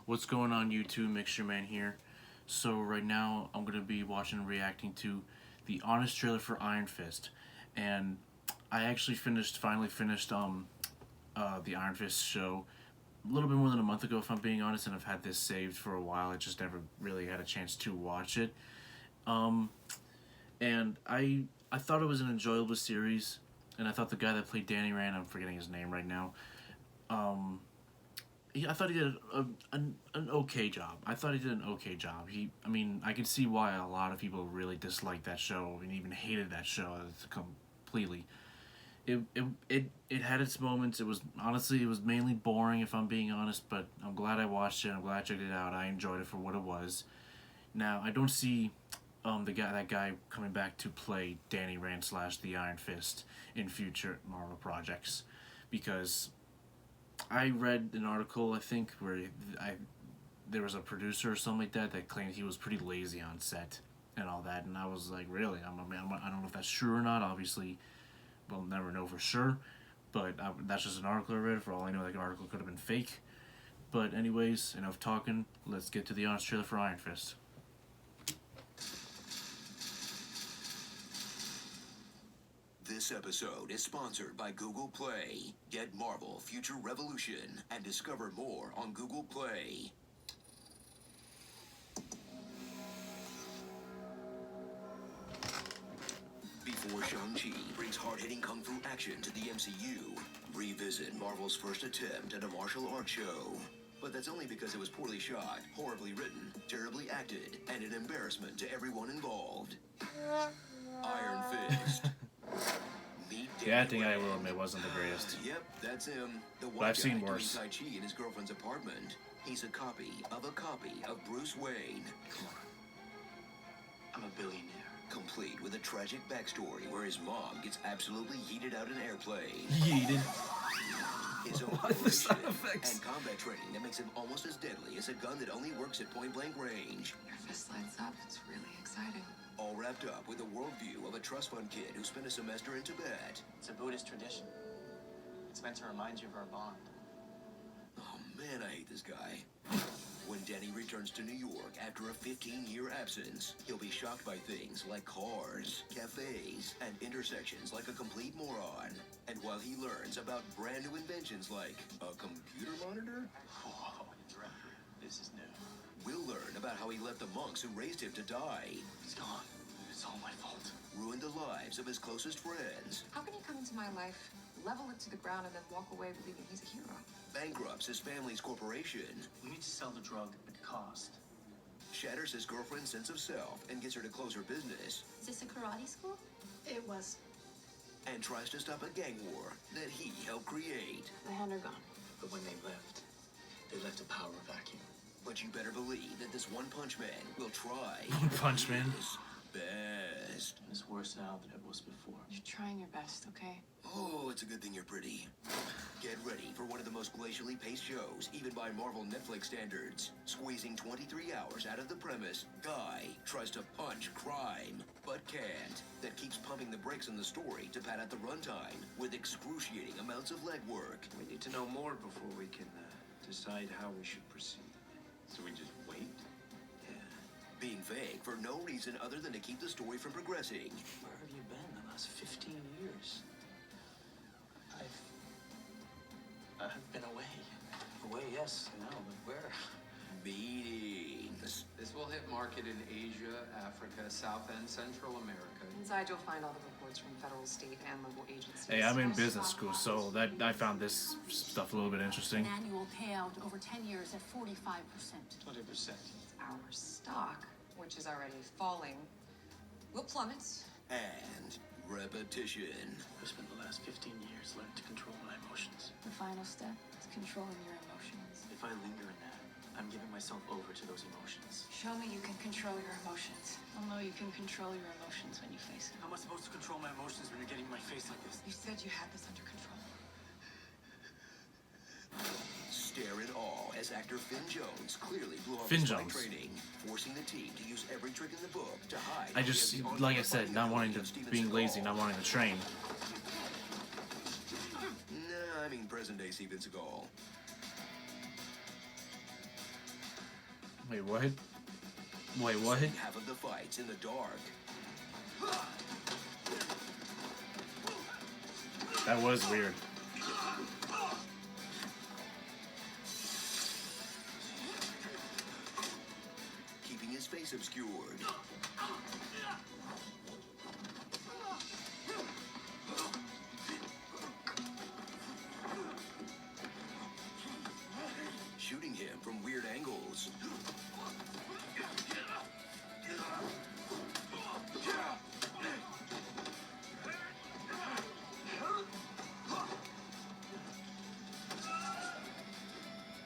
What's going on YouTube? Mixture Man here. So right now I'm gonna be watching and reacting to the honest trailer for Iron Fist, and I actually finally finished the Iron Fist show a little bit more than a month ago, if I'm being honest, and I've had this saved for a while. I just never really had a chance to watch it. Um, and I thought it was an enjoyable series, and I thought the guy that played Danny Rand, I'm forgetting his name right now. Um, I thought he did an okay job. I thought he did an okay job. I mean, I can see why a lot of people really disliked that show and even hated that show completely. It had its moments. It was mainly boring, if I'm being honest. But I'm glad I watched it. I'm glad I checked it out. I enjoyed it for what it was. Now I don't see that guy coming back to play Danny Rand slash the Iron Fist in future Marvel projects, because I read an article, I think, where there was a producer or something like that that claimed he was pretty lazy on set and all that, and I was like, really? I don't know if that's true or not. Obviously, we'll never know for sure, but that's just an article I read. For all I know, that article could have been fake. But anyways, enough talking. Let's get to the honest trailer for Iron Fist. This episode is sponsored by Google Play. Get Marvel Future Revolution and discover more on Google Play. Before Shang-Chi brings hard-hitting kung fu action to the MCU, revisit Marvel's first attempt at a martial arts show. But that's only because it was poorly shot, horribly written, terribly acted, and an embarrassment to everyone involved. Iron Fist. The acting, I will admit, wasn't the greatest. Yep, that's him. The But I've seen worse. doing Tai Chi in his girlfriend's apartment. He's a copy of Bruce Wayne. Come on. I'm a billionaire. Complete with a tragic backstory where his mom gets absolutely yeeted out an airplane. Yeeted. His own What the sound corporation effects? and combat training that makes him almost as deadly as a gun that only works at point-blank range. Your fist lights up. It's really exciting. All wrapped up with the worldview of a trust fund kid who spent a semester in Tibet. It's a Buddhist tradition. It's meant to remind you of our bond. Oh man, I hate this guy. When Danny returns to New York after a 15-year absence, he'll be shocked by things like cars, cafes, and intersections like a complete moron. And while he learns about brand new inventions like a computer monitor, Whoa, this is new. we'll learn about how he left the monks who raised him to die, He's gone. It's all my fault. ruined the lives of his closest friends, How can you come into my life, level it to the ground, and then walk away believing he's a hero? bankrupts his family's corporation, We need to sell the drug at cost. shatters his girlfriend's sense of self and gets her to close her business, Is this a karate school? It was. and tries to stop a gang war that he helped create. My hand are gone. But when they left a power vacuum. But you better believe that this One Punch Man will try One Punch Man. his best. And it's worse now than it was before. You're trying your best, okay? Oh, it's a good thing you're pretty. Get ready for one of the most glacially paced shows, even by Marvel Netflix standards. Squeezing 23 hours out of the premise, guy tries to punch crime, but can't. That keeps pumping the brakes on the story to pad out the runtime with excruciating amounts of legwork. We need to know more before we can decide how we should proceed. So we just wait? Yeah. Being vague for no reason other than to keep the story from progressing. Where have you been the last 15 years? I've been away. Away, yes, I know, but where? Meetings. This will hit market in Asia, Africa, South and Central America. Inside, you'll find all the reports from federal, state, and local agencies. Hey, I'm in business school, so I found this stuff a little bit interesting. An annual payout over 10 years at 45%. 20%. Our stock, which is already falling, will plummet. And repetition. I've spent the last 15 years learning to control my emotions. The final step is controlling your emotions. If I linger in that, I'm giving myself over to those emotions. Show me you can control your emotions. I'll know you can control your emotions when you face it. How am I supposed to control my emotions when you're getting in my face like this? You said you had this under control. Stare in awe as actor Finn Jones clearly blew off Finn his fight Jones. training, forcing the team to use every trick in the book to hide. I just, like I said, not wanting to, being lazy, not wanting to train. Nah, I mean present day Steven Seagal. Wait, what? Wait, what? Seeing half of the fights in the dark. That was weird. Keeping his face obscured. Shooting him from weird angles.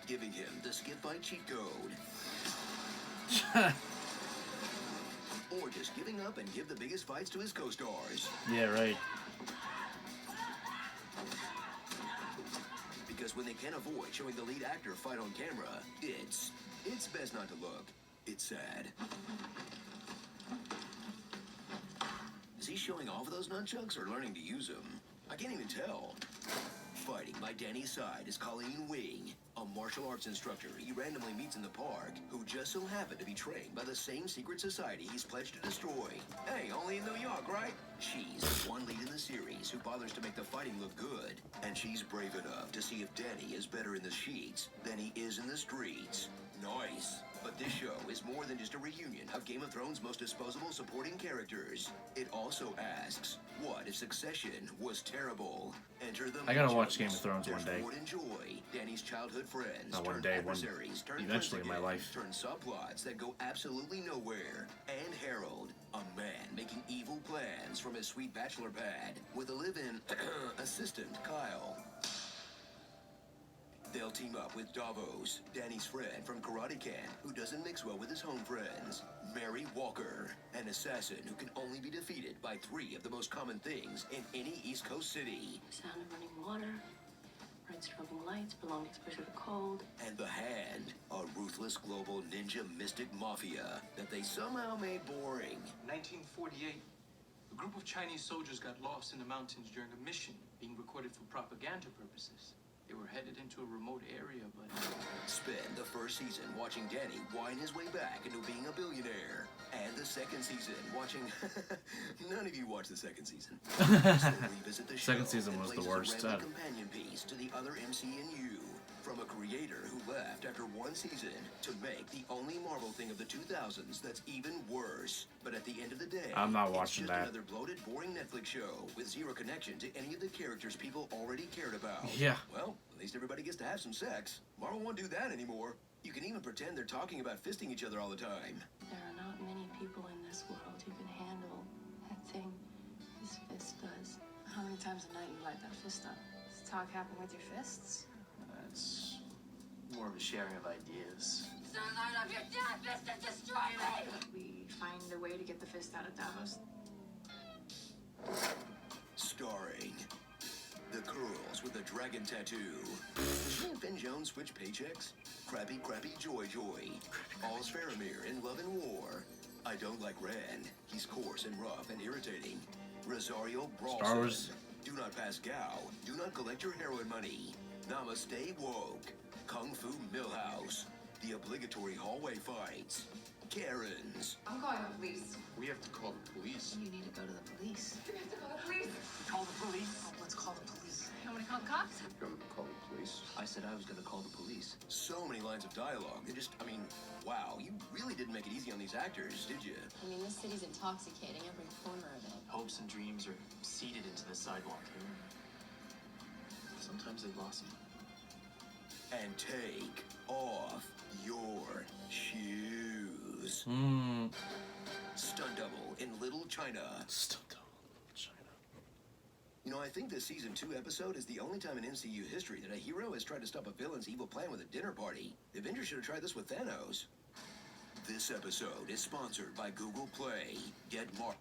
Giving him the skip fight cheat code. Or just giving up and give the biggest fights to his co-stars. Yeah, right. Because when they can't avoid showing the lead actor fight on camera, it's best not to look. It's sad. Is he showing off those nunchucks or learning to use them? I can't even tell. Fighting by Danny's side is Colleen Wing, a martial arts instructor he randomly meets in the park, who just so happened to be trained by the same secret society he's pledged to destroy. Hey, only in New York, right? She's the one lead in the series who bothers to make the fighting look good, and she's brave enough to see if Danny is better in the sheets than he is in the streets. Nice. But this show is more than just a reunion of Game of Thrones' most disposable supporting characters. It also asks, what if Succession was terrible? Enter the I gotta Mitchells. watch Game of Thrones one There's day. Ford and Joy, Danny's childhood friends, Not one turned day, adversaries, turned eventually in friends my again, life. turned subplots that go absolutely nowhere. And Harold, a man making evil plans from his sweet bachelor pad with a live-in assistant, Kyle. They'll team up with Davos, Danny's friend from Karate Camp, who doesn't mix well with his home friends. Mary Walker, an assassin who can only be defeated by 3 of the most common things in any East Coast city. Sound of running water, bright strobing lights, prolonged exposure to cold. And the Hand, a ruthless global ninja mystic mafia that they somehow made boring. 1948, a group of Chinese soldiers got lost in the mountains during a mission being recorded for propaganda purposes. They were headed into a remote area, but... Spend the first season watching Danny wind his way back into being a billionaire. And the second season watching... None of you watched the second season. So revisit the show Second season and was the places a worst. random companion piece to the other MCU. From a creator who left after 1 season to make the only Marvel thing of the 2000s that's even worse. But at the end of the day, I'm not it's watching just that. another bloated, boring Netflix show with zero connection to any of the characters people already cared about. Yeah. Well, at least everybody gets to have some sex. Marvel won't do that anymore. You can even pretend they're talking about fisting each other all the time. There are not many people in this world who can handle that thing his fist does. How many times a night you light that fist up? Does talk happen with your fists? It's more of a sharing of ideas. We find a way to get the fist out of Davos. Starring the girls with the dragon tattoo. Does she and Finn Jones switch paychecks? Crappy Joy. All's Faramir in Love and War. I don't like Rand. He's coarse and rough and irritating. Rosario Brawlson. Star Wars. Do not pass Gao. Do not collect your heroin money. Namaste Woke. Kung Fu Millhouse. The obligatory hallway fights. Karens. I'm calling the police. We have to call the police. You need to go to the police. We have to call the police. Call the police? Oh, let's call the police. You want me to call the cops? Go call the police. I said I was gonna call the police. So many lines of dialogue. They just, wow, you really didn't make it easy on these actors, did you? I mean, this city's intoxicating, every corner of it. Hopes and dreams are seeded into the sidewalk here. Sometimes they blossom. And take off your shoes. Stunt double in Little China. Stunt double, China. You know, I think this season 2 episode is the only time in MCU history that a hero has tried to stop a villain's evil plan with a dinner party. The Avengers should have tried this with Thanos. This episode is sponsored by Google Play. Get more.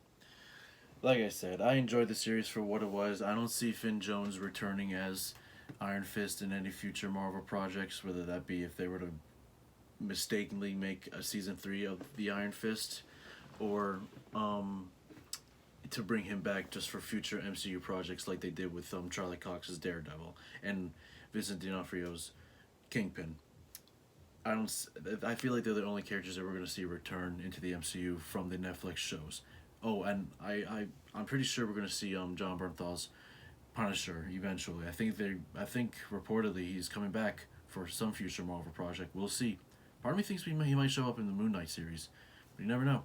Like I said, I enjoyed the series for what it was. I don't see Finn Jones returning as Iron Fist in any future Marvel projects, whether that be if they were to mistakenly make a season 3 of the Iron Fist, or to bring him back just for future MCU projects like they did with Charlie Cox's Daredevil and Vincent D'Onofrio's Kingpin. I feel like they're the only characters that we're going to see return into the MCU from the Netflix shows. Oh, and I'm pretty sure we're going to see John Bernthal's Punisher eventually. I think reportedly he's coming back for some future Marvel project. We'll see. Part of me thinks he might show up in the Moon Knight series, but you never know.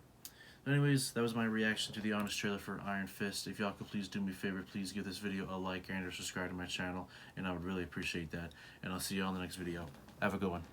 But anyways, that was my reaction to the honest trailer for Iron Fist. If y'all could please do me a favor, please give this video a like and or subscribe to my channel, and I would really appreciate that. And I'll see you on the next video. Have a good one.